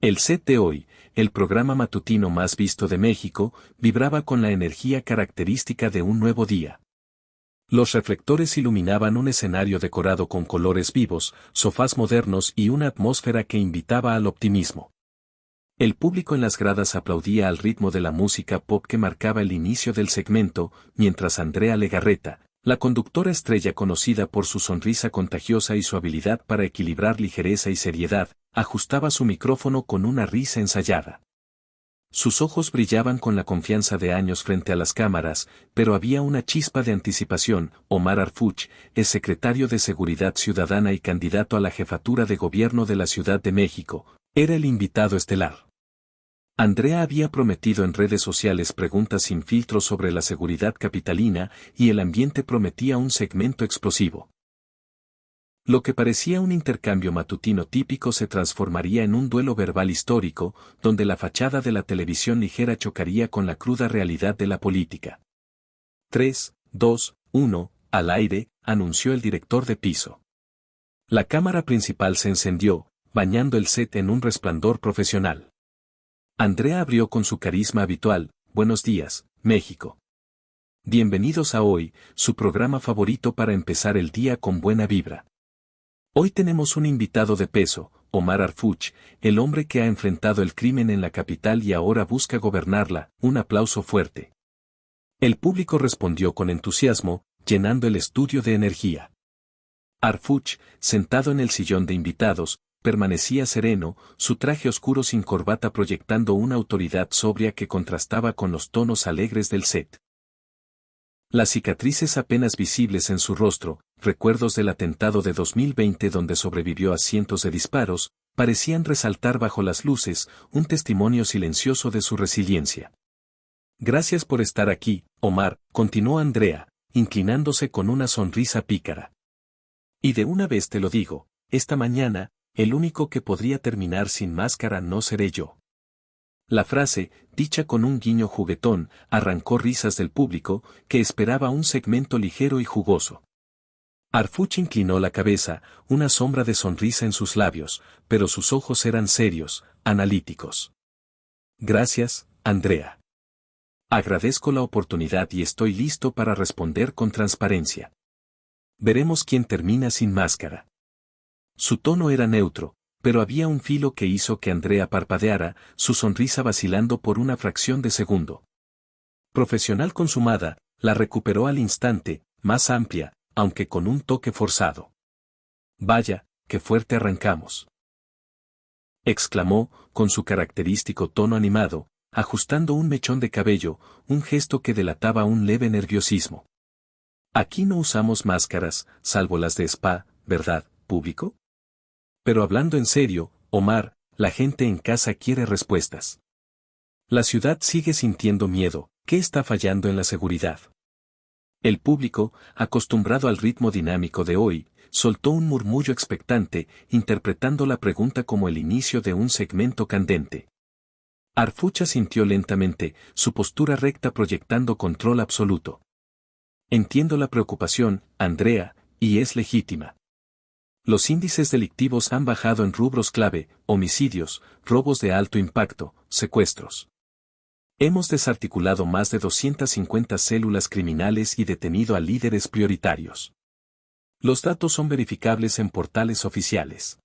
El set de hoy, el programa matutino más visto de México, vibraba con la energía característica de un nuevo día. Los reflectores iluminaban un escenario decorado con colores vivos, sofás modernos y una atmósfera que invitaba al optimismo. El público en las gradas aplaudía al ritmo de la música pop que marcaba el inicio del segmento, mientras Andrea Legarreta, la conductora estrella conocida por su sonrisa contagiosa y su habilidad para equilibrar ligereza y seriedad, ajustaba su micrófono con una risa ensayada. Sus ojos brillaban con la confianza de años frente a las cámaras, pero había una chispa de anticipación. Omar Harfuch, el secretario de Seguridad Ciudadana y candidato a la jefatura de gobierno de la Ciudad de México, era el invitado estelar. Andrea había prometido en redes sociales preguntas sin filtro sobre la seguridad capitalina y el ambiente prometía un segmento explosivo. Lo que parecía un intercambio matutino típico se transformaría en un duelo verbal histórico, donde la fachada de la televisión ligera chocaría con la cruda realidad de la política. 3, 2, 1, al aire, anunció el director de piso. La cámara principal se encendió, bañando el set en un resplandor profesional. Andrea abrió con su carisma habitual: Buenos días, México. Bienvenidos a Hoy, su programa favorito para empezar el día con buena vibra. Hoy tenemos un invitado de peso, Omar Harfuch, el hombre que ha enfrentado el crimen en la capital y ahora busca gobernarla. Un aplauso fuerte. El público respondió con entusiasmo, llenando el estudio de energía. Harfuch, sentado en el sillón de invitados, permanecía sereno, su traje oscuro sin corbata proyectando una autoridad sobria que contrastaba con los tonos alegres del set. Las cicatrices apenas visibles en su rostro, recuerdos del atentado de 2020 donde sobrevivió a cientos de disparos, parecían resaltar bajo las luces, un testimonio silencioso de su resiliencia. Gracias por estar aquí, Omar, continuó Andrea, inclinándose con una sonrisa pícara. Y de una vez te lo digo, esta mañana, el único que podría terminar sin máscara no seré yo. La frase, dicha con un guiño juguetón, arrancó risas del público, que esperaba un segmento ligero y jugoso. Harfuch inclinó la cabeza, una sombra de sonrisa en sus labios, pero sus ojos eran serios, analíticos. Gracias, Andrea. Agradezco la oportunidad y estoy listo para responder con transparencia. Veremos quién termina sin máscara. Su tono era neutro, pero había un filo que hizo que Andrea parpadeara, su sonrisa vacilando por una fracción de segundo. Profesional consumada, la recuperó al instante, más amplia, aunque con un toque forzado. Vaya, qué fuerte arrancamos. Exclamó, con su característico tono animado, ajustando un mechón de cabello, un gesto que delataba un leve nerviosismo. Aquí no usamos máscaras, salvo las de spa, ¿verdad, público? Pero hablando en serio, Omar, la gente en casa quiere respuestas. La ciudad sigue sintiendo miedo. ¿Qué está fallando en la seguridad? El público, acostumbrado al ritmo dinámico de Hoy, soltó un murmullo expectante, interpretando la pregunta como el inicio de un segmento candente. Harfuch asintió lentamente, su postura recta proyectando control absoluto. Entiendo la preocupación, Andrea, y es legítima. Los índices delictivos han bajado en rubros clave: homicidios, robos de alto impacto, secuestros. Hemos desarticulado más de 250 células criminales y detenido a líderes prioritarios. Los datos son verificables en portales oficiales.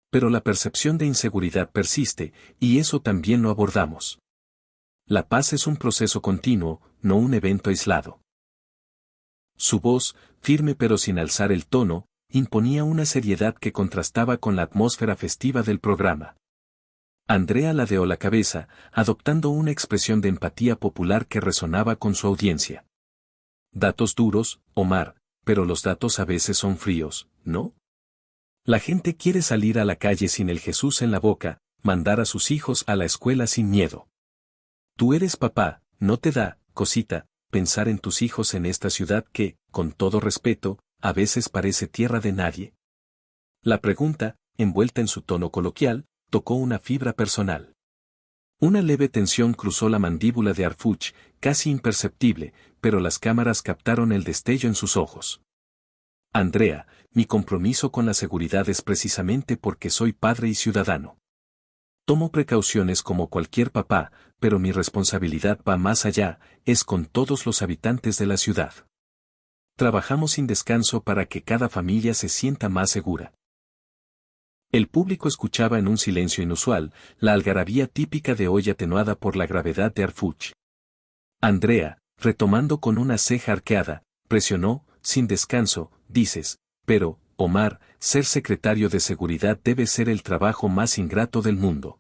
Pero la percepción de inseguridad persiste, y eso también lo abordamos. La paz es un proceso continuo, no un evento aislado. Su voz, firme pero sin alzar el tono, imponía una seriedad que contrastaba con la atmósfera festiva del programa. Andrea ladeó la cabeza, adoptando una expresión de empatía popular que resonaba con su audiencia. Datos duros, Omar, pero los datos a veces son fríos, ¿no? La gente quiere salir a la calle sin el Jesús en la boca, mandar a sus hijos a la escuela sin miedo. Tú eres papá, ¿no te da, cosita, pensar en tus hijos en esta ciudad que, con todo respeto, a veces parece tierra de nadie? La pregunta, envuelta en su tono coloquial, tocó una fibra personal. Una leve tensión cruzó la mandíbula de Harfuch, casi imperceptible, pero las cámaras captaron el destello en sus ojos. Andrea, mi compromiso con la seguridad es precisamente porque soy padre y ciudadano. Tomo precauciones como cualquier papá, pero mi responsabilidad va más allá, es con todos los habitantes de la ciudad. Trabajamos sin descanso para que cada familia se sienta más segura. El público escuchaba en un silencio inusual, la algarabía típica de hoy atenuada por la gravedad de Arfuch. Andrea, retomando con una ceja arqueada, presionó, sin descanso, dices, pero, Omar, ser secretario de seguridad debe ser el trabajo más ingrato del mundo.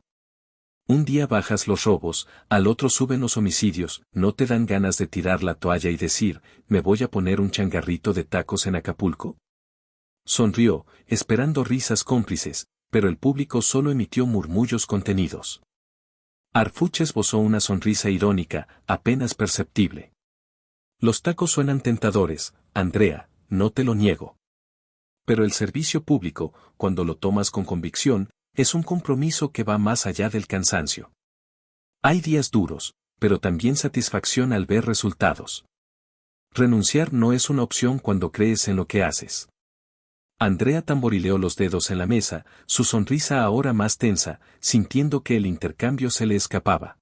Un día bajas los robos, al otro suben los homicidios, ¿no te dan ganas de tirar la toalla y decir, me voy a poner un changarrito de tacos en Acapulco? Sonrió, esperando risas cómplices, pero el público solo emitió murmullos contenidos. Arfuch esbozó una sonrisa irónica, apenas perceptible. Los tacos suenan tentadores, Andrea, no te lo niego. Pero el servicio público, cuando lo tomas con convicción, es un compromiso que va más allá del cansancio. Hay días duros, pero también satisfacción al ver resultados. Renunciar no es una opción cuando crees en lo que haces. Andrea tamborileó los dedos en la mesa, su sonrisa ahora más tensa, sintiendo que el intercambio se le escapaba.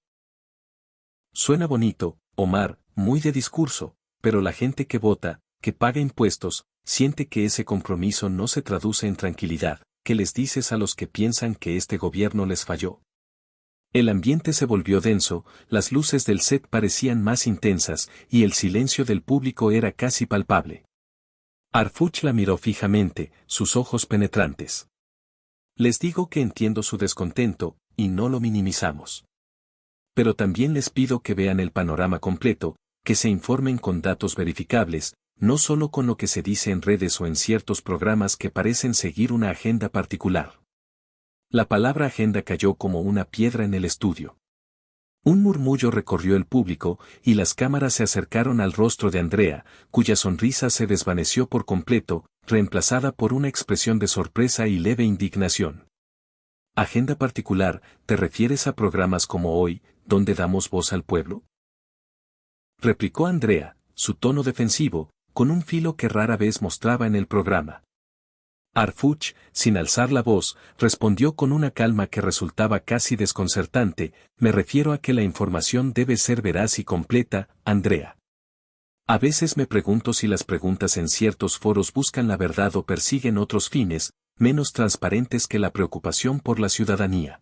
Suena bonito, Omar, muy de discurso, pero la gente que vota, que paga impuestos, siente que ese compromiso no se traduce en tranquilidad. ¿Qué les dices a los que piensan que este gobierno les falló? El ambiente se volvió denso, las luces del set parecían más intensas, y el silencio del público era casi palpable. Arfuch la miró fijamente, sus ojos penetrantes. Les digo que entiendo su descontento, y no lo minimizamos. Pero también les pido que vean el panorama completo, que se informen con datos verificables, no solo con lo que se dice en redes o en ciertos programas que parecen seguir una agenda particular. La palabra agenda cayó como una piedra en el estudio. Un murmullo recorrió el público, y las cámaras se acercaron al rostro de Andrea, cuya sonrisa se desvaneció por completo, reemplazada por una expresión de sorpresa y leve indignación. ¿Agenda particular, te refieres a programas como hoy, donde damos voz al pueblo? Replicó Andrea, su tono defensivo, con un filo que rara vez mostraba en el programa. Arfuch, sin alzar la voz, respondió con una calma que resultaba casi desconcertante, me refiero a que la información debe ser veraz y completa, Andrea. A veces me pregunto si las preguntas en ciertos foros buscan la verdad o persiguen otros fines, menos transparentes que la preocupación por la ciudadanía.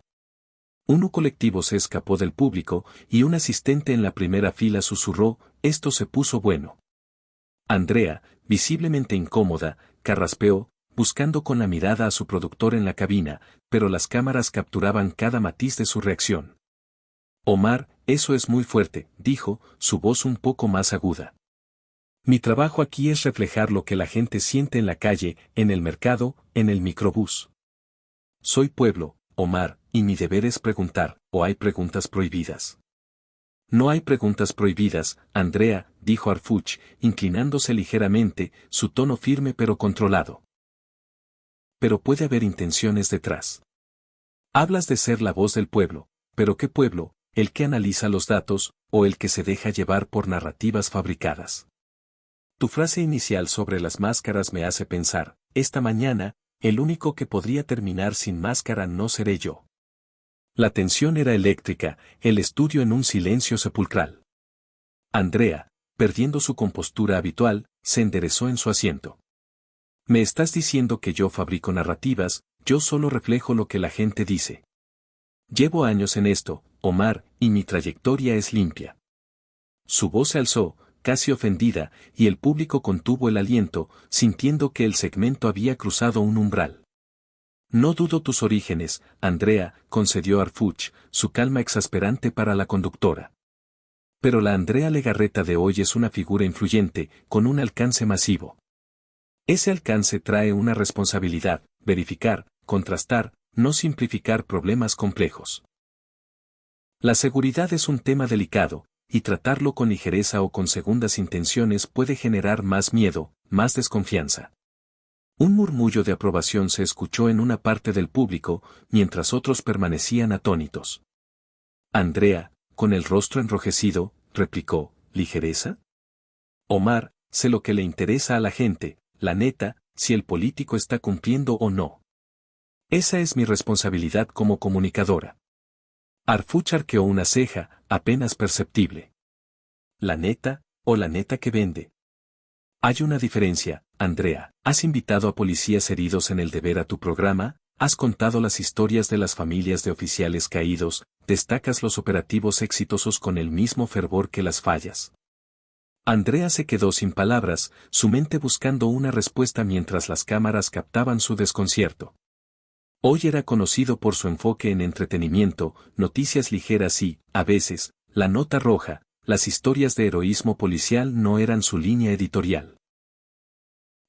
Un colectivo se escapó del público, y un asistente en la primera fila susurró, esto se puso bueno. Andrea, visiblemente incómoda, carraspeó, buscando con la mirada a su productor en la cabina, pero las cámaras capturaban cada matiz de su reacción. Omar, eso es muy fuerte, dijo, su voz un poco más aguda. Mi trabajo aquí es reflejar lo que la gente siente en la calle, en el mercado, en el microbús. Soy pueblo, Omar, y mi deber es preguntar, ¿o hay preguntas prohibidas? No hay preguntas prohibidas, Andrea, dijo Arfuch, inclinándose ligeramente, su tono firme pero controlado. Pero puede haber intenciones detrás. Hablas de ser la voz del pueblo, pero ¿qué pueblo? ¿El que analiza los datos, o el que se deja llevar por narrativas fabricadas? Tu frase inicial sobre las máscaras me hace pensar, esta mañana, el único que podría terminar sin máscara no seré yo. La tensión era eléctrica, el estudio en un silencio sepulcral. Andrea, perdiendo su compostura habitual, se enderezó en su asiento. Me estás diciendo que yo fabrico narrativas, yo solo reflejo lo que la gente dice. Llevo años en esto, Omar, y mi trayectoria es limpia. Su voz se alzó, casi ofendida, y el público contuvo el aliento, sintiendo que el segmento había cruzado un umbral. No dudo tus orígenes, Andrea, concedió Arfuch, su calma exasperante para la conductora. Pero la Andrea Legarreta de hoy es una figura influyente, con un alcance masivo. Ese alcance trae una responsabilidad, verificar, contrastar, no simplificar problemas complejos. La seguridad es un tema delicado, y tratarlo con ligereza o con segundas intenciones puede generar más miedo, más desconfianza. Un murmullo de aprobación se escuchó en una parte del público, mientras otros permanecían atónitos. Andrea, con el rostro enrojecido, replicó, ¿ligereza? Omar, sé lo que le interesa a la gente, la neta, si el político está cumpliendo o no. Esa es mi responsabilidad como comunicadora. Arfuch arqueó una ceja, apenas perceptible. ¿La neta, o la neta que vende? Hay una diferencia, Andrea. ¿Has invitado a policías heridos en el deber a tu programa? ¿Has contado las historias de las familias de oficiales caídos? ¿Destacas los operativos exitosos con el mismo fervor que las fallas? Andrea se quedó sin palabras, su mente buscando una respuesta mientras las cámaras captaban su desconcierto. Hoy era conocido por su enfoque en entretenimiento, noticias ligeras y, a veces, la nota roja. Las historias de heroísmo policial no eran su línea editorial.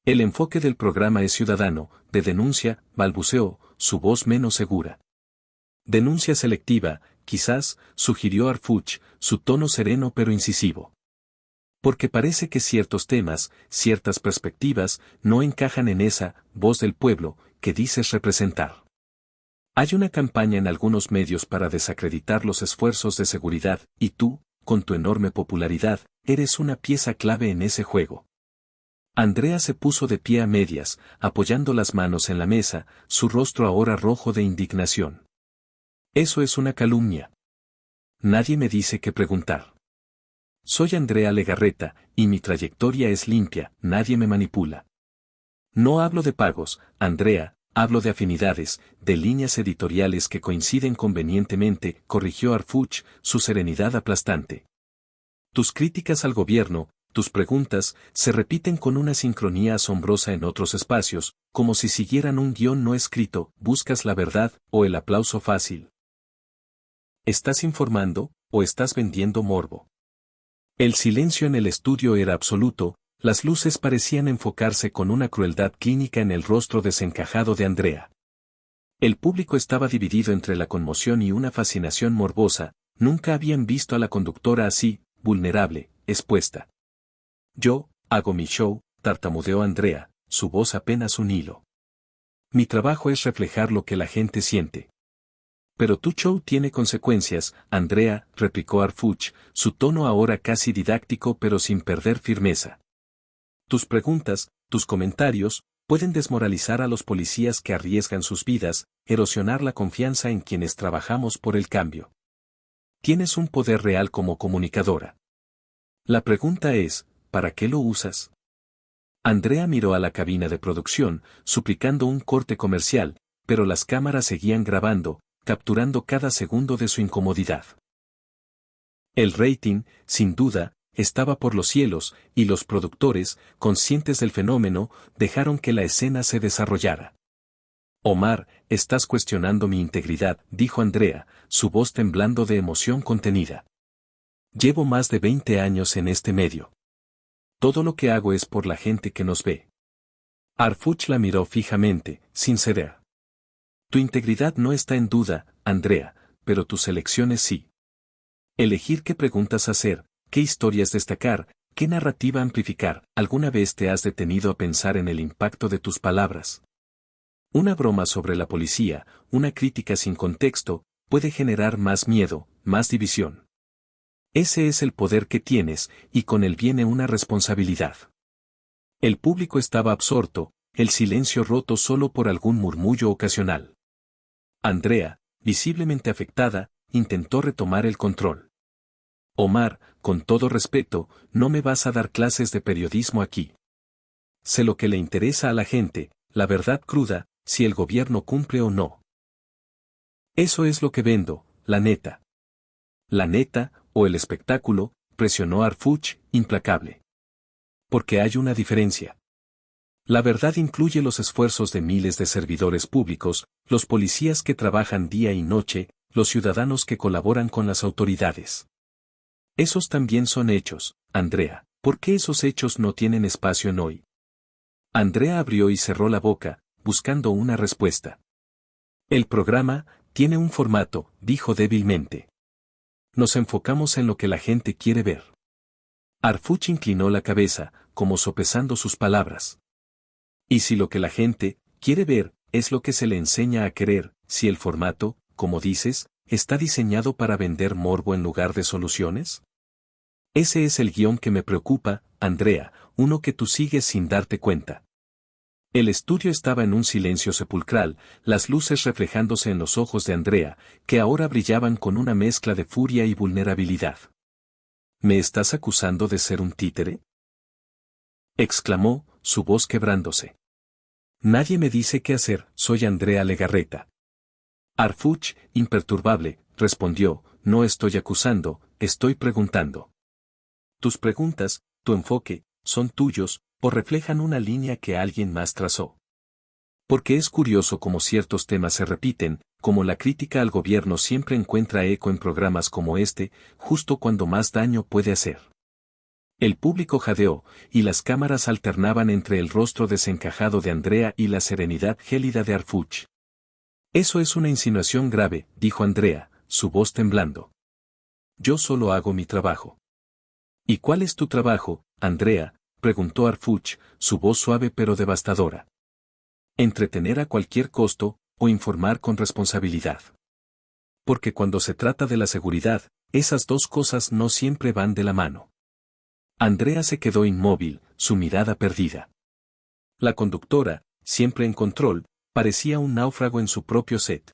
El enfoque del programa es ciudadano, de denuncia, balbuceó, su voz menos segura. Denuncia selectiva, quizás, sugirió Arfuch, su tono sereno pero incisivo. Porque parece que ciertos temas, ciertas perspectivas, no encajan en esa voz del pueblo que dices representar. Hay una campaña en algunos medios para desacreditar los esfuerzos de seguridad, y tú, con tu enorme popularidad, eres una pieza clave en ese juego. Andrea se puso de pie a medias, apoyando las manos en la mesa, su rostro ahora rojo de indignación. Eso es una calumnia. Nadie me dice qué preguntar. Soy Andrea Legarreta, y mi trayectoria es limpia, nadie me manipula. No hablo de pagos, Andrea, hablo de afinidades, de líneas editoriales que coinciden convenientemente, corrigió Arfuch, su serenidad aplastante. Tus críticas al gobierno, tus preguntas, se repiten con una sincronía asombrosa en otros espacios, como si siguieran un guión no escrito, buscas la verdad, o el aplauso fácil. ¿Estás informando, o estás vendiendo morbo? El silencio en el estudio era absoluto, las luces parecían enfocarse con una crueldad clínica en el rostro desencajado de Andrea. El público estaba dividido entre la conmoción y una fascinación morbosa, nunca habían visto a la conductora así, vulnerable, expuesta. Yo, hago mi show, tartamudeó Andrea, su voz apenas un hilo. Mi trabajo es reflejar lo que la gente siente. Pero tu show tiene consecuencias, Andrea, replicó Arfuch, su tono ahora casi didáctico pero sin perder firmeza. Tus preguntas, tus comentarios, pueden desmoralizar a los policías que arriesgan sus vidas, erosionar la confianza en quienes trabajamos por el cambio. Tienes un poder real como comunicadora. La pregunta es, ¿para qué lo usas? Andrea miró a la cabina de producción, suplicando un corte comercial, pero las cámaras seguían grabando, capturando cada segundo de su incomodidad. El rating, sin duda, estaba por los cielos, y los productores, conscientes del fenómeno, dejaron que la escena se desarrollara. Omar, estás cuestionando mi integridad, dijo Andrea, su voz temblando de emoción contenida. Llevo más de 20 años en este medio. Todo lo que hago es por la gente que nos ve. Arfuch la miró fijamente, sin ceder. Tu integridad no está en duda, Andrea, pero tus elecciones sí. Elegir qué preguntas hacer, qué historias destacar, qué narrativa amplificar. ¿Alguna vez te has detenido a pensar en el impacto de tus palabras? Una broma sobre la policía, una crítica sin contexto, puede generar más miedo, más división. Ese es el poder que tienes, y con él viene una responsabilidad. El público estaba absorto, el silencio roto solo por algún murmullo ocasional. Andrea, visiblemente afectada, intentó retomar el control. Omar, con todo respeto, no me vas a dar clases de periodismo aquí. Sé lo que le interesa a la gente, la verdad cruda, si el gobierno cumple o no. Eso es lo que vendo, la neta. La neta, o el espectáculo, presionó Arfuch, implacable. Porque hay una diferencia. La verdad incluye los esfuerzos de miles de servidores públicos, los policías que trabajan día y noche, los ciudadanos que colaboran con las autoridades. Esos también son hechos, Andrea. ¿Por qué esos hechos no tienen espacio en hoy? Andrea abrió y cerró la boca, buscando una respuesta. El programa tiene un formato, dijo débilmente. Nos enfocamos en lo que la gente quiere ver. Arfuch inclinó la cabeza, como sopesando sus palabras. Y si lo que la gente quiere ver es lo que se le enseña a querer, si el formato, como dices, está diseñado para vender morbo en lugar de soluciones? Ese es el guión que me preocupa, Andrea, uno que tú sigues sin darte cuenta. El estudio estaba en un silencio sepulcral, las luces reflejándose en los ojos de Andrea, que ahora brillaban con una mezcla de furia y vulnerabilidad. ¿Me estás acusando de ser un títere?, exclamó, su voz quebrándose. Nadie me dice qué hacer, soy Andrea Legarreta. Harfuch, imperturbable, respondió, no estoy acusando, estoy preguntando. Tus preguntas, tu enfoque, son tuyos, o reflejan una línea que alguien más trazó. Porque es curioso cómo ciertos temas se repiten, como la crítica al gobierno siempre encuentra eco en programas como este, justo cuando más daño puede hacer. El público jadeó, y las cámaras alternaban entre el rostro desencajado de Andrea y la serenidad gélida de Harfuch. Eso es una insinuación grave, dijo Andrea, su voz temblando. Yo solo hago mi trabajo. ¿Y cuál es tu trabajo, Andrea?, preguntó Harfuch, su voz suave pero devastadora. Entretener a cualquier costo, o informar con responsabilidad. Porque cuando se trata de la seguridad, esas dos cosas no siempre van de la mano. Andrea se quedó inmóvil, su mirada perdida. La conductora, siempre en control, parecía un náufrago en su propio set.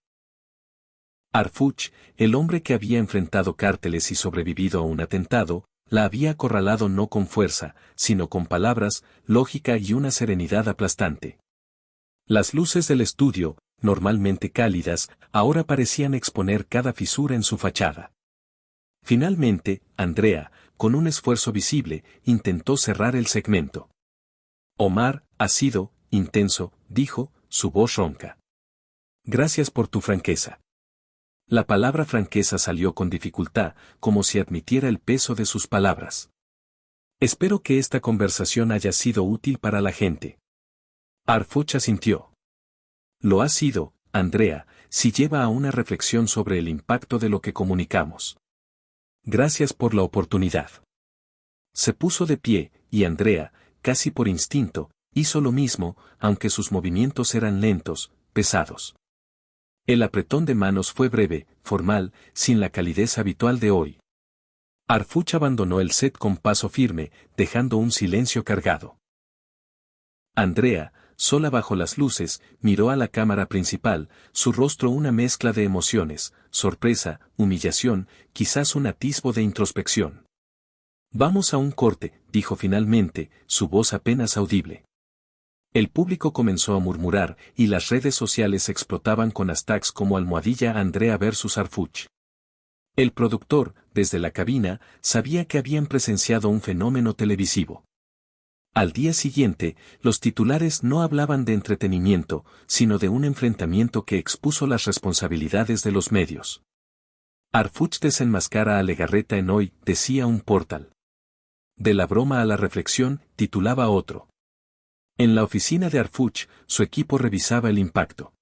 Harfuch, el hombre que había enfrentado cárteles y sobrevivido a un atentado, la había acorralado no con fuerza, sino con palabras, lógica y una serenidad aplastante. Las luces del estudio, normalmente cálidas, ahora parecían exponer cada fisura en su fachada. Finalmente, Andrea, con un esfuerzo visible, intentó cerrar el segmento. Omar, ácido, intenso, dijo, su voz ronca. Gracias por tu franqueza. La palabra franqueza salió con dificultad, como si admitiera el peso de sus palabras. Espero que esta conversación haya sido útil para la gente. Harfuch asintió. Lo ha sido, Andrea, si lleva a una reflexión sobre el impacto de lo que comunicamos. Gracias por la oportunidad. Se puso de pie, y Andrea, casi por instinto, hizo lo mismo, aunque sus movimientos eran lentos, pesados. El apretón de manos fue breve, formal, sin la calidez habitual de hoy. Harfuch abandonó el set con paso firme, dejando un silencio cargado. Andrea, sola bajo las luces, miró a la cámara principal, su rostro una mezcla de emociones, sorpresa, humillación, quizás un atisbo de introspección. Vamos a un corte, dijo finalmente, su voz apenas audible. El público comenzó a murmurar, y las redes sociales explotaban con hashtags como #Andrea versus Harfuch. El productor, desde la cabina, sabía que habían presenciado un fenómeno televisivo. Al día siguiente, los titulares no hablaban de entretenimiento, sino de un enfrentamiento que expuso las responsabilidades de los medios. Harfuch desenmascara a Legarreta en Hoy, decía un portal. De la broma a la reflexión, titulaba otro. En la oficina de Harfuch, su equipo revisaba el impacto.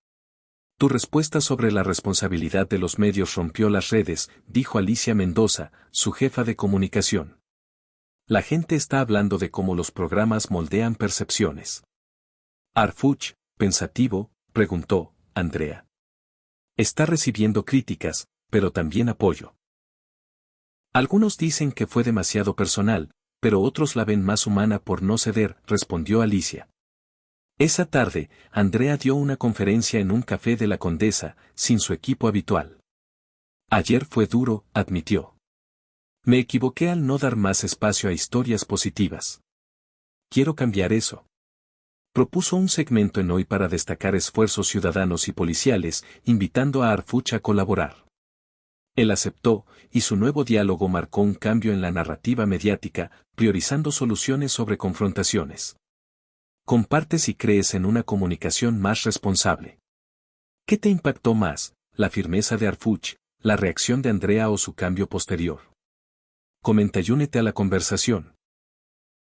Tu respuesta sobre la responsabilidad de los medios rompió las redes, dijo Alicia Mendoza, su jefa de comunicación. La gente está hablando de cómo los programas moldean percepciones. Harfuch, pensativo, preguntó, Andrea. Está recibiendo críticas, pero también apoyo. Algunos dicen que fue demasiado personal, pero otros la ven más humana por no ceder, respondió Alicia. Esa tarde, Andrea dio una conferencia en un café de la Condesa, sin su equipo habitual. Ayer fue duro, admitió. Me equivoqué al no dar más espacio a historias positivas. Quiero cambiar eso. Propuso un segmento en Hoy para destacar esfuerzos ciudadanos y policiales, invitando a Harfuch a colaborar. Él aceptó, y su nuevo diálogo marcó un cambio en la narrativa mediática, priorizando soluciones sobre confrontaciones. Comparte si crees en una comunicación más responsable. ¿Qué te impactó más, la firmeza de Harfuch, la reacción de Andrea o su cambio posterior? Comenta y únete a la conversación.